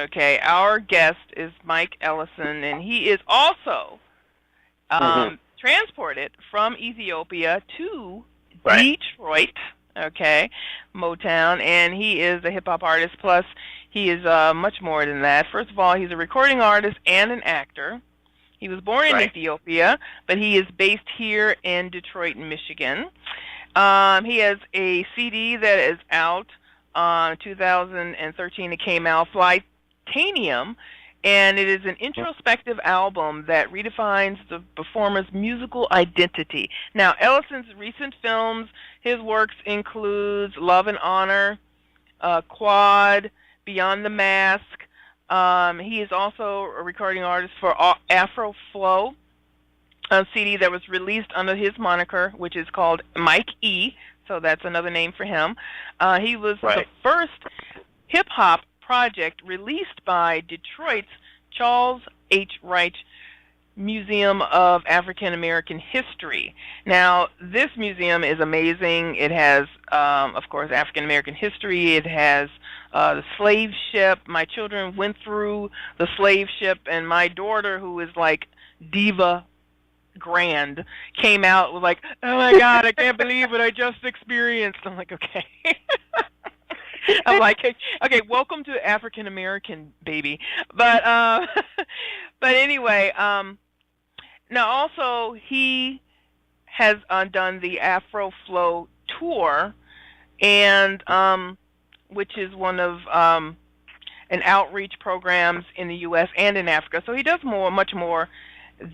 Okay, our guest is Mike Ellison, and he is also transported from Ethiopia to Detroit, okay, Motown, and he is a hip-hop artist, plus he is much more than that. First of all, he's a recording artist and an actor. He was born in Ethiopia, but he is based here in Detroit, Michigan. He has a CD that is out 2013. It came out, Flytanium, and it is an introspective album that redefines the performer's musical identity. Now, Ellison's recent films, his works includes Love and Honor, Quad, Beyond the Mask. He is also a recording artist for AfroFlow CD that was released under his moniker, which is called Mike E. So that's another name for him. He was the first hip-hop project released by Detroit's Charles H. Wright Museum of African American History. Now, this museum is amazing. It has, of course, African American history. It has the slave ship. My children went through the slave ship, and my daughter, who is like diva grand, came out with like, oh my God, I can't believe what I just experienced. I'm like, okay. I'm like, okay, welcome to African American, baby. But but anyway, now also he has done the AfroFlow Tour, and which is one of an outreach programs in the U.S. and in Africa. So he does much more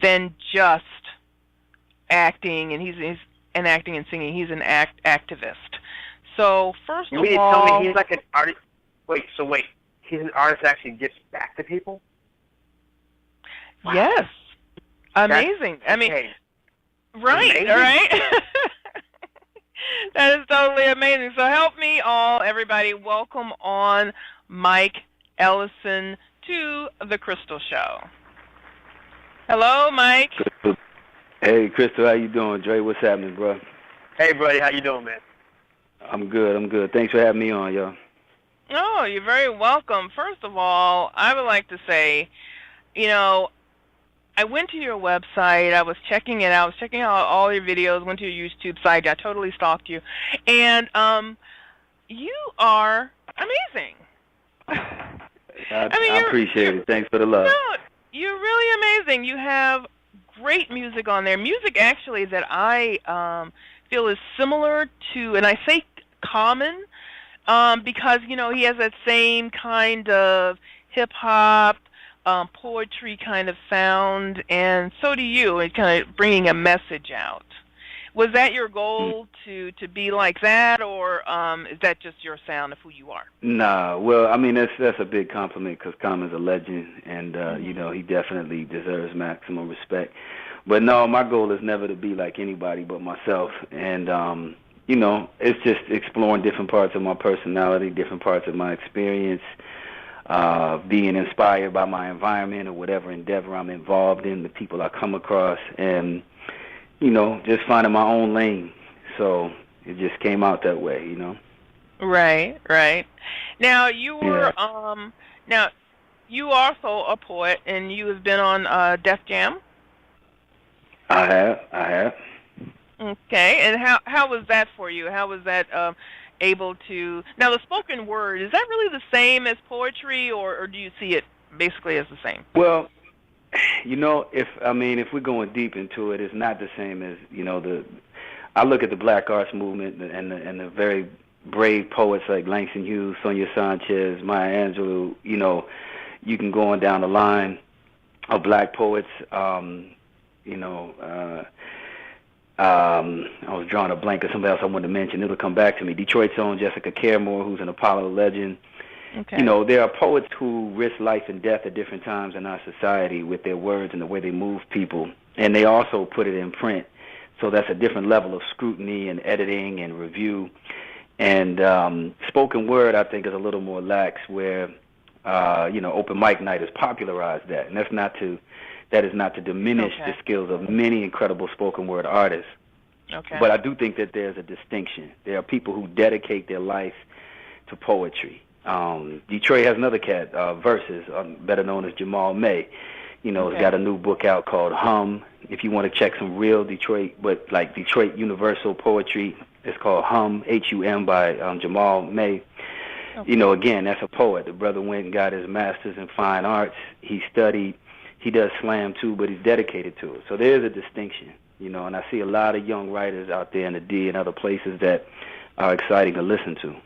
than just acting, and he's acting and singing. He's an activist. So first of all, tell me he's like an artist. Wait, he's an artist that actually gives back to people? Wow. Yes, amazing. I mean, right. That is totally amazing. So help me all, everybody, welcome on Mike Ellison to the Crystal Show. Hello, Mike. Hey, Crystal, how you doing? Dre, what's happening, bro? Hey, buddy, how you doing, man? I'm good. Thanks for having me on, y'all. Oh, you're very welcome. First of all, I would like to say, I went to your website. I was checking it out. I was checking out all your videos, went to your YouTube site. I totally stalked you. And you are amazing. I appreciate it. Thanks for the love. No, you're really amazing. You have great music on there. Music, actually, that I feel is similar to, and I say common, because, he has that same kind of hip-hop, poetry kind of sound, and so do you. It's kind of bringing a message out. Was that your goal to be like that, or is that just your sound of who you are? Nah, well, I mean, that's a big compliment because Common's a legend, and, he definitely deserves maximum respect. But no, my goal is never to be like anybody but myself, and, it's just exploring different parts of my personality, different parts of my experience, being inspired by my environment or whatever endeavor I'm involved in, the people I come across, and, just finding my own lane. So it just came out that way, Right. Now, you were, now, you are also a poet, and you have been on Def Jam? I have. Okay, and how was that for you? How was that able to... Now, the spoken word, is that really the same as poetry, or do you see it basically as the same? Well, if we're going deep into it, it's not the same as, I look at the Black Arts Movement and the very brave poets like Langston Hughes, Sonia Sanchez, Maya Angelou, you can go on down the line of black poets, I was drawing a blank of somebody else I wanted to mention. It'll come back to me. Detroit's own Jessica Caremore, who's an Apollo legend. Okay. There are poets who risk life and death at different times in our society with their words and the way they move people. And they also put it in print. So that's a different level of scrutiny and editing and review. And spoken word, I think, is a little more lax where, open mic night has popularized that. And that is not to diminish the skills of many incredible spoken word artists. Okay. But I do think that there's a distinction. There are people who dedicate their life to poetry. Detroit has another cat, Versus, better known as Jamal May. You know, He's got a new book out called Hum. If you want to check some real Detroit, but like Detroit Universal poetry, it's called Hum, H-U-M, by Jamal May. Okay. You know, again, that's a poet. The brother went and got his master's in fine arts. He studied. He does slam too, but he's dedicated to it. So there's a distinction, you know, and I see a lot of young writers out there in the D and other places that are exciting to listen to.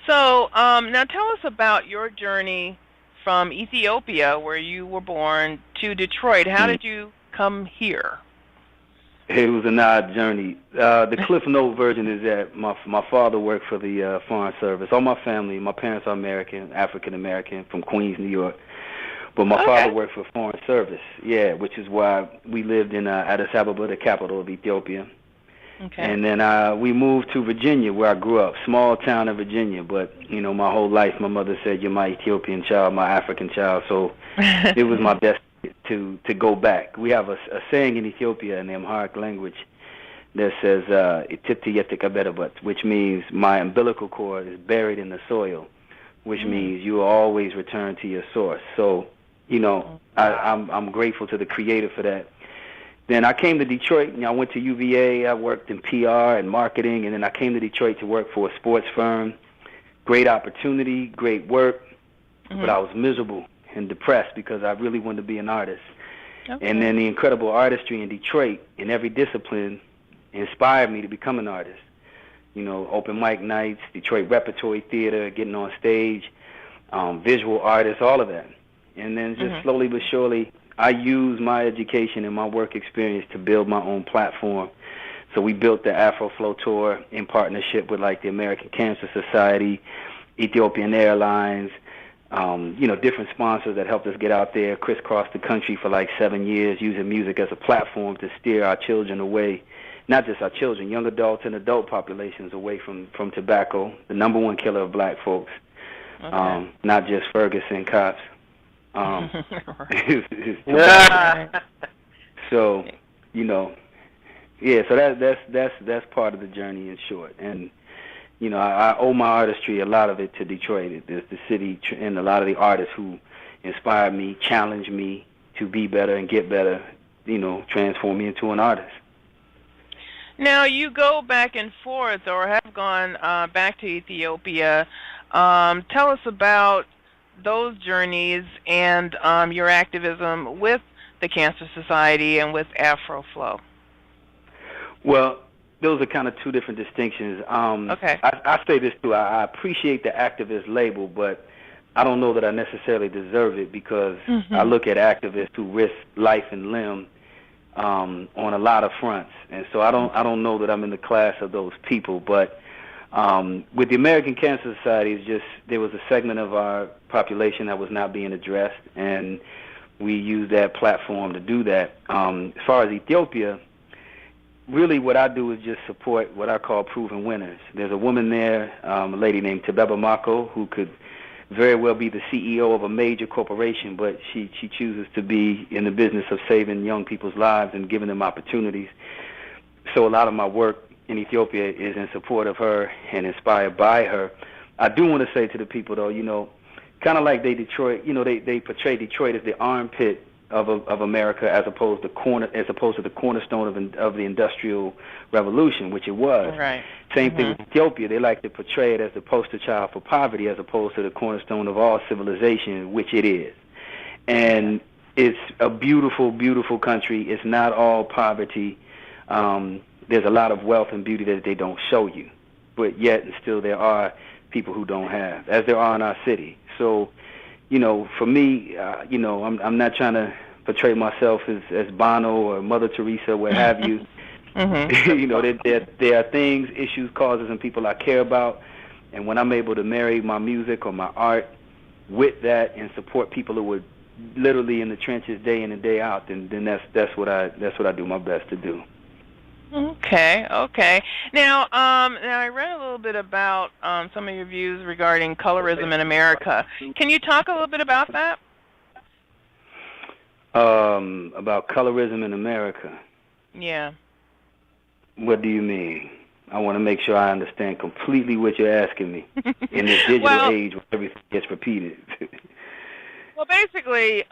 So now tell us about your journey from Ethiopia, where you were born, to Detroit. How did you come here? It was an odd journey. The Cliff Note version is that my father worked for the Foreign Service. All my family, my parents are American, African American, from Queens, New York. But my father worked for Foreign Service, which is why we lived in Addis Ababa, the capital of Ethiopia. Okay. And then we moved to Virginia, where I grew up, small town in Virginia. But, you know, my whole life, my mother said, "You're my Ethiopian child, my African child." So it was my best to go back. We have a saying in Ethiopia in the Amharic language that says, which means my umbilical cord is buried in the soil, which means you will always return to your source. So, you know, I'm grateful to the Creator for that. Then I came to Detroit, and I went to UVA. I worked in PR and marketing, and then I came to Detroit to work for a sports firm. Great opportunity, great work, but I was miserable and depressed because I really wanted to be an artist. Okay. And then the incredible artistry in Detroit in every discipline inspired me to become an artist. You know, open mic nights, Detroit Repertory Theater, getting on stage, visual artists, all of that. And then just slowly but surely, I used my education and my work experience to build my own platform. So we built the AfroFlow Tour in partnership with like the American Cancer Society, Ethiopian Airlines, you know, different sponsors that helped us get out there, crisscross the country for like 7 years, using music as a platform to steer our children away, not just our children, young adults and adult populations away from tobacco, the #1 killer of black folks, not just Ferguson cops. So, you know, so that's part of the journey in short. And, you know, I owe my artistry, a lot of it, to Detroit. There's the city and a lot of the artists who inspired me, challenged me to be better and get better, you know, transform me into an artist. Now, you go back and forth, or have gone back to Ethiopia. Tell us about those journeys and your activism with the Cancer Society and with AfroFlow. Well, those are kind of two different distinctions. I say this too. I appreciate the activist label, but I don't know that I necessarily deserve it, because I look at activists who risk life and limb on a lot of fronts, and so I don't know that I'm in the class of those people. But with the American Cancer Society, it's just there was a segment of our population that was not being addressed, and we used that platform to do that. As far as Ethiopia, really what I do is just support what I call proven winners. There's a woman there, a lady named Tebeba Mako, who could very well be the CEO of a major corporation, but she chooses to be in the business of saving young people's lives and giving them opportunities. So a lot of my work in Ethiopia is in support of her and inspired by her. I do want to say to the people, though, you know, kind of like they portray Detroit as the armpit of America, as opposed to the cornerstone of the Industrial Revolution, which it was. Right. Same thing with Ethiopia. They like to portray it as the poster child for poverty, as opposed to the cornerstone of all civilization, which it is. And it's a beautiful, beautiful country. It's not all poverty. There's a lot of wealth and beauty that they don't show you, but yet and still there are people who don't have, as there are in our city. So, you know, for me, you know, I'm not trying to portray myself as Bono or Mother Theresa, what have you. You know, there are things, issues, causes, and people I care about, and when I'm able to marry my music or my art with that and support people who are literally in the trenches day in and day out, then that's what I do my best to do. Okay. Now, I read a little bit about some of your views regarding colorism in America. Can you talk a little bit about that? About colorism in America? Yeah. What do you mean? I want to make sure I understand completely what you're asking me in this digital age where everything gets repeated. Well, basically,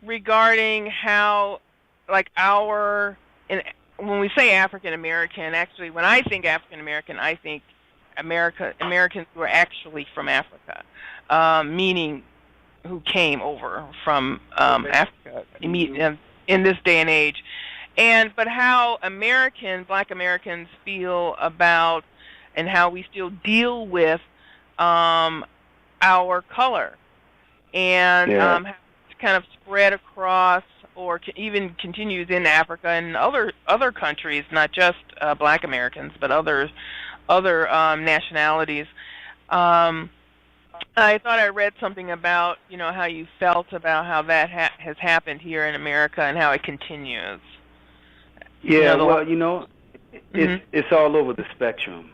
regarding how, like, when we say African American, actually, when I think African American, I think Americans who are actually from Africa, meaning who came over from Africa in this day and age, but how Black Americans feel about and how we still deal with our color, and how it's kind of spread across, or even continues in Africa and other countries, not just Black Americans, but other nationalities. I thought I read something about how you felt about how that has happened here in America and how it continues. Yeah, it's all over the spectrum.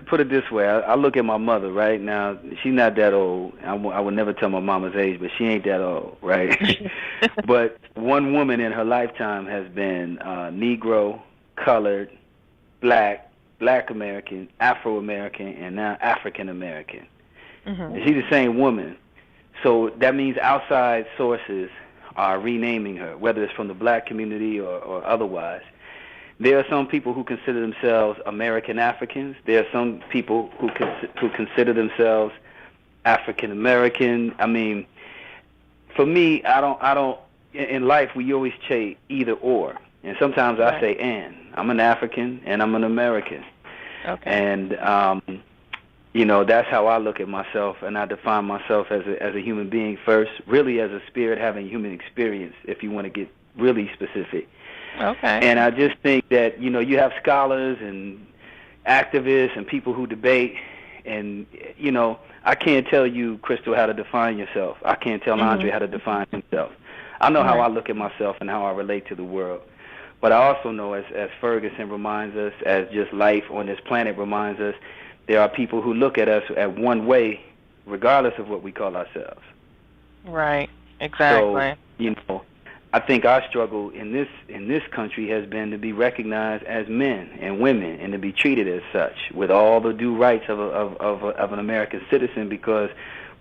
Put it this way, I look at my mother right now. She's not that old. I would never tell my mama's age, but she ain't that old, right? But one woman in her lifetime has been Negro, colored, Black American, Afro-American, and now African American. Mm-hmm. She's the same woman. So that means outside sources are renaming her, whether it's from the Black community or otherwise. There are some people who consider themselves American Africans. There are some people who consider themselves African American. I mean, for me, I don't. In life, we always say either or, and sometimes I say and. I'm an African and I'm an American. Okay. And that's how I look at myself, and I define myself as a human being first, really as a spirit having human experience, if you want to get really specific. Okay. And I just think that, you have scholars and activists and people who debate, and, I can't tell you, Crystal, how to define yourself. I can't tell Andre how to define himself. I know how I look at myself and how I relate to the world. But I also know, as Ferguson reminds us, as just life on this planet reminds us, there are people who look at us at one way, regardless of what we call ourselves. Right. Exactly. So, I think our struggle in this country has been to be recognized as men and women and to be treated as such with all the due rights of an American citizen, because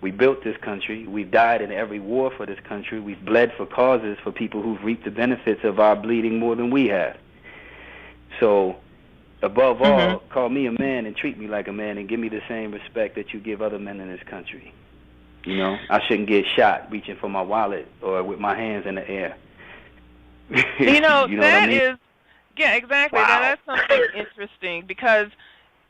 we built this country. We've died in every war for this country. We've bled for causes for people who've reaped the benefits of our bleeding more than we have. So, above all, call me a man and treat me like a man and give me the same respect that you give other men in this country. I shouldn't get shot reaching for my wallet or with my hands in the air. You know that what I mean? Yeah, exactly. Wow. That's something interesting because,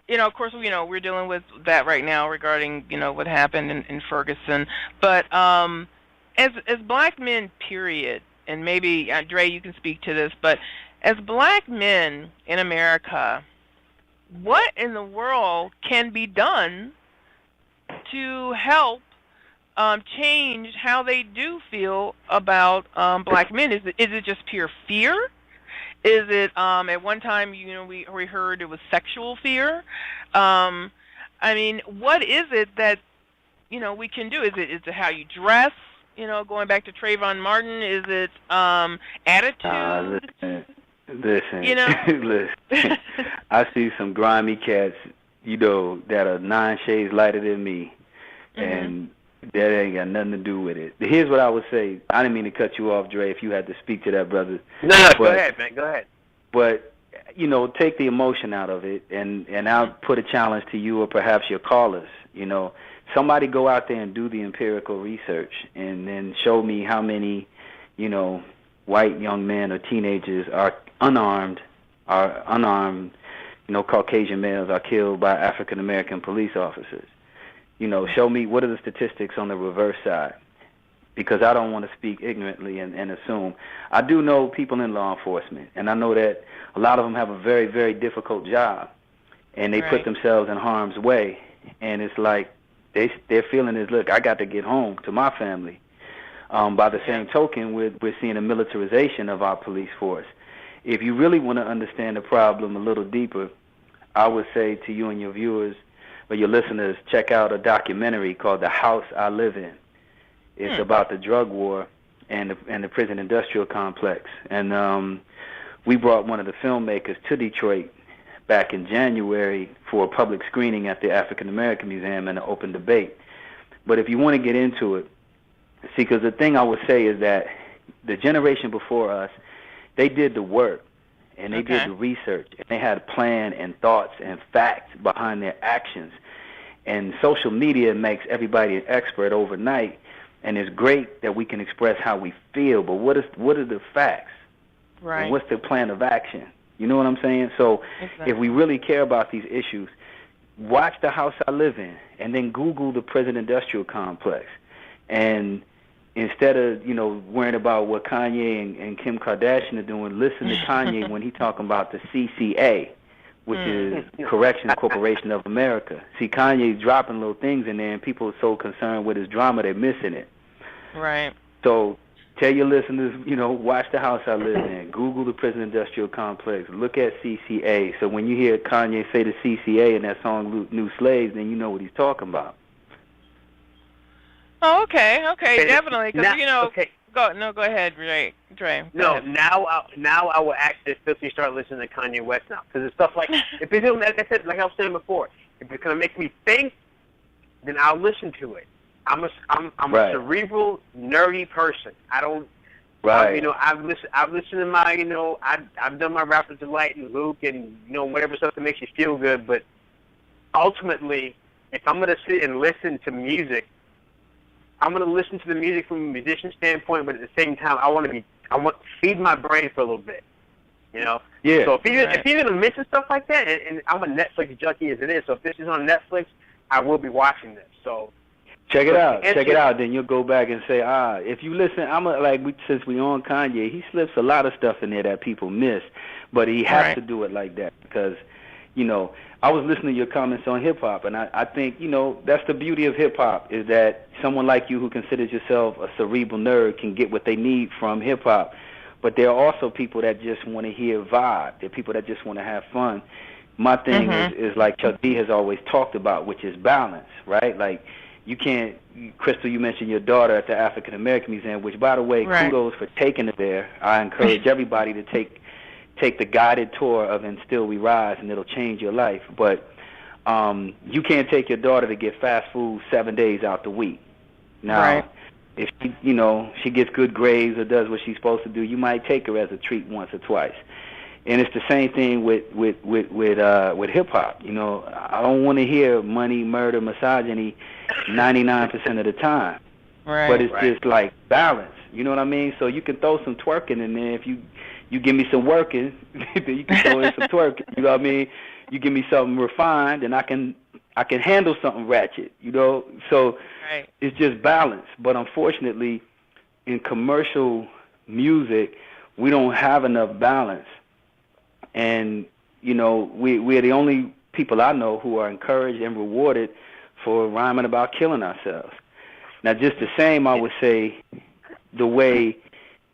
of course, we're dealing with that right now regarding, what happened in Ferguson. But as Black men, period, and maybe, Dre, you can speak to this, but as Black men in America, what in the world can be done to help change how they do feel about Black men? Is it just pure fear? Is it at one time we heard it was sexual fear? I mean, what is it that we can do? Is it how you dress? Going back to Trayvon Martin, is it attitude? Listen. Listen. I see some grimy cats, that are 9 shades lighter than me, and that ain't got nothing to do with it. Here's what I would say. I didn't mean to cut you off, Dre, if you had to speak to that, brother. No, go ahead, man. Go ahead. But, take the emotion out of it, and I'll put a challenge to you or perhaps your callers. Somebody go out there and do the empirical research and then show me how many, white young men or teenagers are unarmed, Caucasian males are killed by African-American police officers. Show me what are the statistics on the reverse side, because I don't want to speak ignorantly and assume. I do know people in law enforcement, and I know that a lot of them have a very, very difficult job, and they put themselves in harm's way, and it's like their feeling is, look, I got to get home to my family. By the same token, we're seeing a militarization of our police force. If you really want to understand the problem a little deeper, I would say to you and your viewers, or your listeners, check out a documentary called The House I Live In. It's about the drug war and the prison industrial complex. And we brought one of the filmmakers to Detroit back in January for a public screening at the African American Museum and an open debate. But if you want to get into it, see, because the thing I would say is that the generation before us, they did the work, and they did the research, and they had a plan and thoughts and facts behind their actions. And social media makes everybody an expert overnight, and it's great that we can express how we feel, but what are the facts? Right. And what's the plan of action? You know what I'm saying? So if we really care about these issues, watch The House I Live In, and then Google the prison industrial complex. And instead of, worrying about what Kanye and Kim Kardashian are doing, listen to Kanye when he talking about the CCA, which is Corrections Corporation of America. See, Kanye's dropping little things in there, and people are so concerned with his drama, they're missing it. Right. So tell your listeners, watch The House I Live In, Google the prison industrial complex, look at CCA. So when you hear Kanye say the CCA in that song New Slaves, then you know what he's talking about. Oh, okay, definitely. Because okay. Go ahead, Dre. No, now I will actually officially start listening to Kanye West now, because it's stuff like, if it's like I said, like I was saying before, if it's gonna make me think, then I'll listen to it. I'm a cerebral, nerdy person. I don't. Right. I've listened to my, I've done my Rapper Delight and Luke and whatever stuff that makes you feel good. But ultimately, if I'm gonna sit and listen to music, I'm gonna listen to the music from a musician standpoint. But at the same time, I want to feed my brain for a little bit. Yeah. So if you're gonna miss stuff like that, and I'm a Netflix junkie as it is, so if this is on Netflix, I will be watching this. So. Check it out. Then you'll go back and say, if you listen, since we on Kanye, he slips a lot of stuff in there that people miss, but he has to do it like that because, I was listening to your comments on hip hop, and I think, that's the beauty of hip hop is that someone like you who considers yourself a cerebral nerd can get what they need from hip hop, but there are also people that just want to hear vibe. There are people that just want to have fun. My thing is like Chuck D has always talked about, which is balance, right? Like. You can't, Crystal, you mentioned your daughter at the African American Museum, which, by the way, kudos for taking it there. I encourage everybody to take the guided tour of And Still We Rise, and it'll change your life. But you can't take your daughter to get fast food 7 days out the week. Now, if she gets good grades or does what she's supposed to do, you might take her as a treat once or twice. And it's the same thing with hip hop. I don't want to hear money, murder, misogyny 99% of the time. Right. But it's just like balance. You know what I mean? So you can throw some twerking in there. If you give me some working, then you can throw in some twerking. You know what I mean? You give me something refined, and I can handle something ratchet. So it's just balance. But unfortunately, in commercial music, we don't have enough balance. And, we're the only people I know who are encouraged and rewarded for rhyming about killing ourselves. Now, just the same, I would say, the way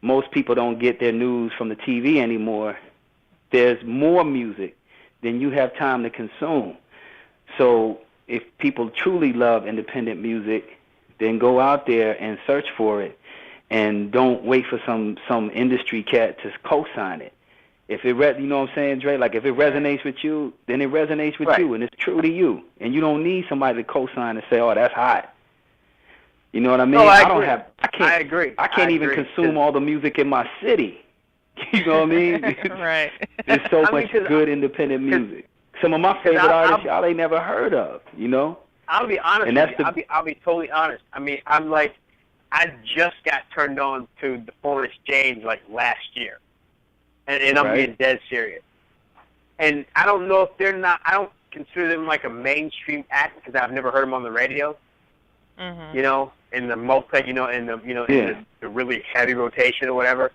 most people don't get their news from the TV anymore, there's more music than you have time to consume. So if people truly love independent music, then go out there and search for it and don't wait for some industry cat to co-sign it. If it, you know what I'm saying, Dre? Like, if it resonates with you, then it resonates with you, and it's true to you. And you don't need somebody to co-sign and say, oh, that's hot. You know what I mean? No, I agree. I can't even consume all the music in my city. You know what I mean? Right. There's so much good independent music. Some of my favorite artists y'all ain't never heard of, I'll be honest with you. I'll be totally honest. I mean, I just got turned on to the Foreign Exchange, last year. And I'm being dead serious. And I don't know if I don't consider them like a mainstream act because I've never heard them on the radio. In the multi, in the really heavy rotation or whatever.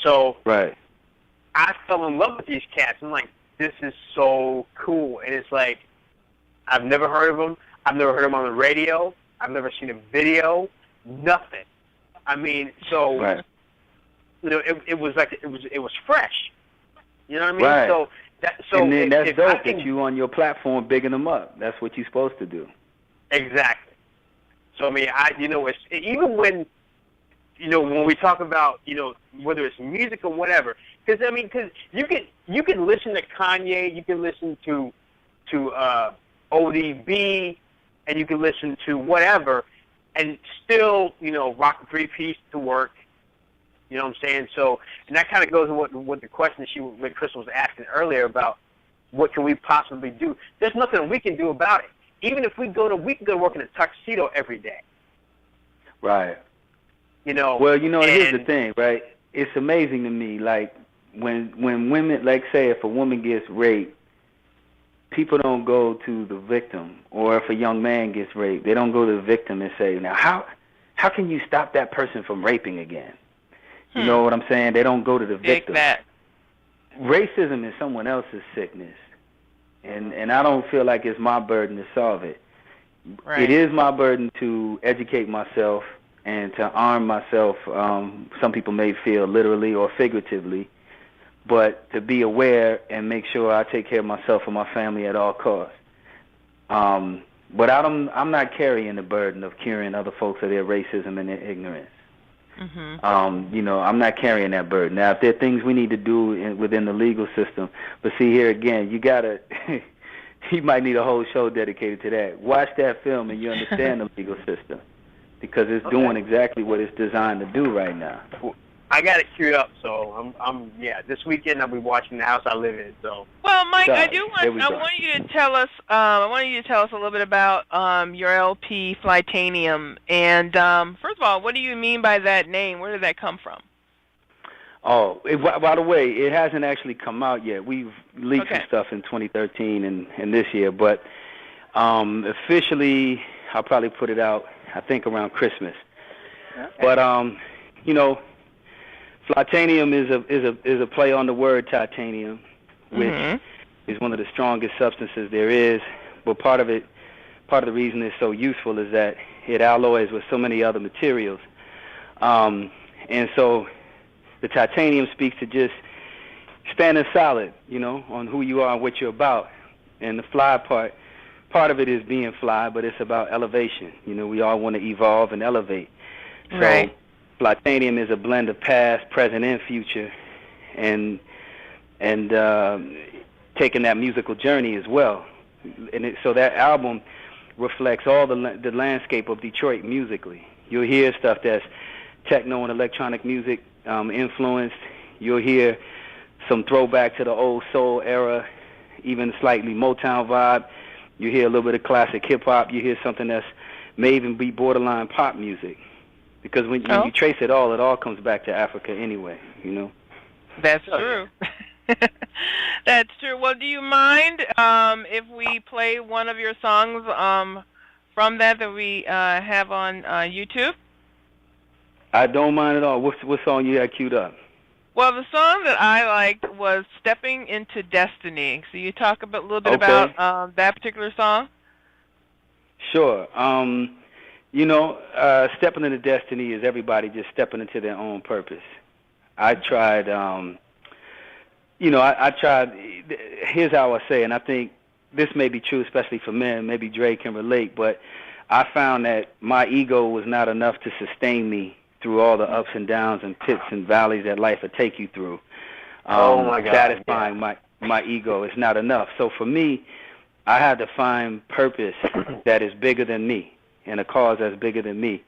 So I fell in love with these cats. I'm like, this is so cool. And it's like, I've never heard of them. I've never heard them on the radio. I've never seen a video. Nothing. I mean, so. It was fresh. You know what I mean? Right. And then that's dope that you on your platform bigging them up. That's what you're supposed to do. Exactly. So I mean, it's even when when we talk about whether it's music or whatever, Because I mean, because you can listen to Kanye, you can listen to ODB, and you can listen to whatever, and still, you know, rock a three-piece to work. You know what I'm saying? So, and that kind of goes with what the question that Chris was asking earlier about what can we possibly do. There's nothing we can do about it. Even if we can go to work in a tuxedo every day. Right. You know. Well, you know, here's the thing, right? It's amazing to me, like when women, like say, if a woman gets raped, people don't go to the victim, or if a young man gets raped, they don't go to the victim and say, now how can you stop that person from raping again? You know what I'm saying? They don't go to the victim. Racism is someone else's sickness, and I don't feel like it's my burden to solve it. Right. It is my burden to educate myself and to arm myself. Some people may feel literally or figuratively, but to be aware and make sure I take care of myself and my family at all costs. But I'm not carrying the burden of curing other folks of their racism and their ignorance. Mm-hmm. You know, I'm not carrying that burden. Now, if there are things we need to do within the legal system, but see here again, you gotta, you might need a whole show dedicated to that. Watch that film and you understand the legal system, because it's doing exactly what it's designed to do right now. I got it queued up, so yeah. This weekend I'll be watching The House I Live In. So. Well, Mike, I want you to tell us. I want you to tell us a little bit about your LP Flytanium. And first of all, what do you mean by that name? Where did that come from? Oh, by the way, it hasn't actually come out yet. We've leaked some stuff in 2013 and this year, but officially I'll probably put it out, I think, around Christmas. Okay. But you know, Flytanium is a play on the word titanium, which is one of the strongest substances there is. But part of the reason it's so useful is that it alloys with so many other materials, and so the titanium speaks to just standing solid, you know, on who you are and what you're about. And the fly part of it is being fly, but it's about elevation. You know, we all want to evolve and elevate. So, right. Flytanium is a blend of past, present, and future, and taking that musical journey as well. And so that album reflects all the landscape of Detroit musically. You'll hear stuff that's techno and electronic music influenced. You'll hear some throwback to the old soul era, even slightly Motown vibe. You hear a little bit of classic hip hop. You hear something that's may even be borderline pop music. Because when you trace it all comes back to Africa anyway, you know. That's true. That's true. Well, do you mind if we play one of your songs from that we have on YouTube? I don't mind at all. What song you had queued up? Well, the song that I liked was Stepping Into Destiny. So you talk a little bit about that particular song? Sure. You know, stepping into destiny is everybody just stepping into their own purpose. I tried, you know, I tried, here's how I say, and I think this may be true, especially for men, maybe Dre can relate, but I found that my ego was not enough to sustain me through all the ups and downs and pits and valleys that life would take you through. Oh my God. Satisfying my ego is not enough. So for me, I had to find purpose that is bigger than me, and a cause that's bigger than me.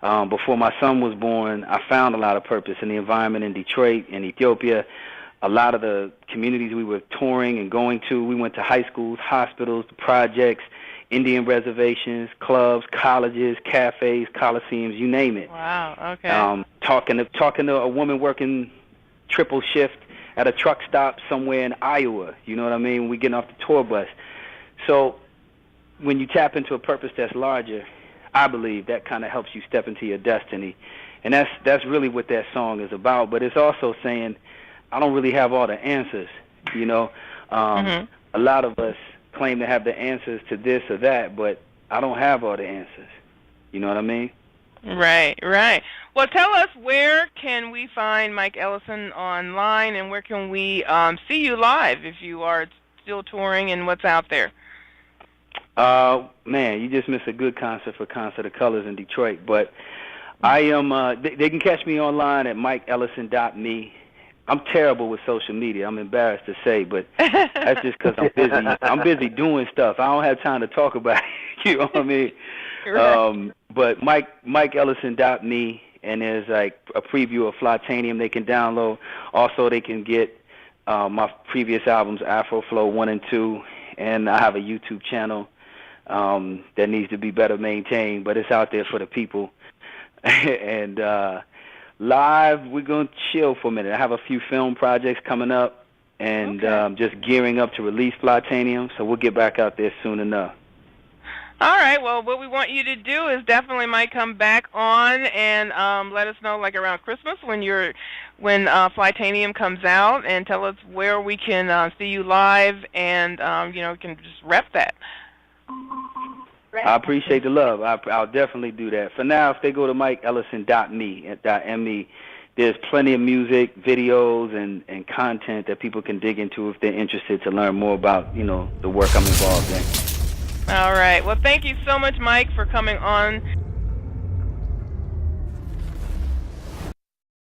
Before my son was born, I found a lot of purpose in the environment in Detroit, in Ethiopia. A lot of the communities we were touring and going to, we went to high schools, hospitals, projects, Indian reservations, clubs, colleges, cafes, coliseums, you name it. Wow, okay. Talking to a woman working triple shift at a truck stop somewhere in Iowa, you know what I mean, we getting off the tour bus. So when you tap into a purpose that's larger, I believe that kind of helps you step into your destiny. And that's really what that song is about. But it's also saying, I don't really have all the answers, you know. A lot of us claim to have the answers to this or that, but I don't have all the answers. You know what I mean? Right, right. Well, tell us, where can we find Mike Ellison online, and where can we see you live if you are still touring, and what's out there? Man, you just missed a good concert for Concert of Colors in Detroit. But I am, they can catch me online at mikeellison.me. I'm terrible with social media. I'm embarrassed to say, but that's just because I'm busy. I'm busy doing stuff. I don't have time to talk about it. You know what I mean? Right. But MikeEllison.me, and there's like a preview of Flytanium they can download. Also, they can get my previous albums, AfroFlow 1 and 2, and I have a YouTube channel that needs to be better maintained, but it's out there for the people. And live, we're going to chill for a minute. I have a few film projects coming up, and just gearing up to release Flytanium, so we'll get back out there soon enough. All right. Well, what we want you to do is definitely might come back on and let us know, like around Christmas when Flytanium comes out, and tell us where we can see you live, and can just rep that. I appreciate the love. I'll definitely do that. For now, if they go to MikeEllison.me, there's plenty of music, videos, and content that people can dig into if they're interested to learn more about the work I'm involved in. All right. Well, thank you so much, Mike, for coming on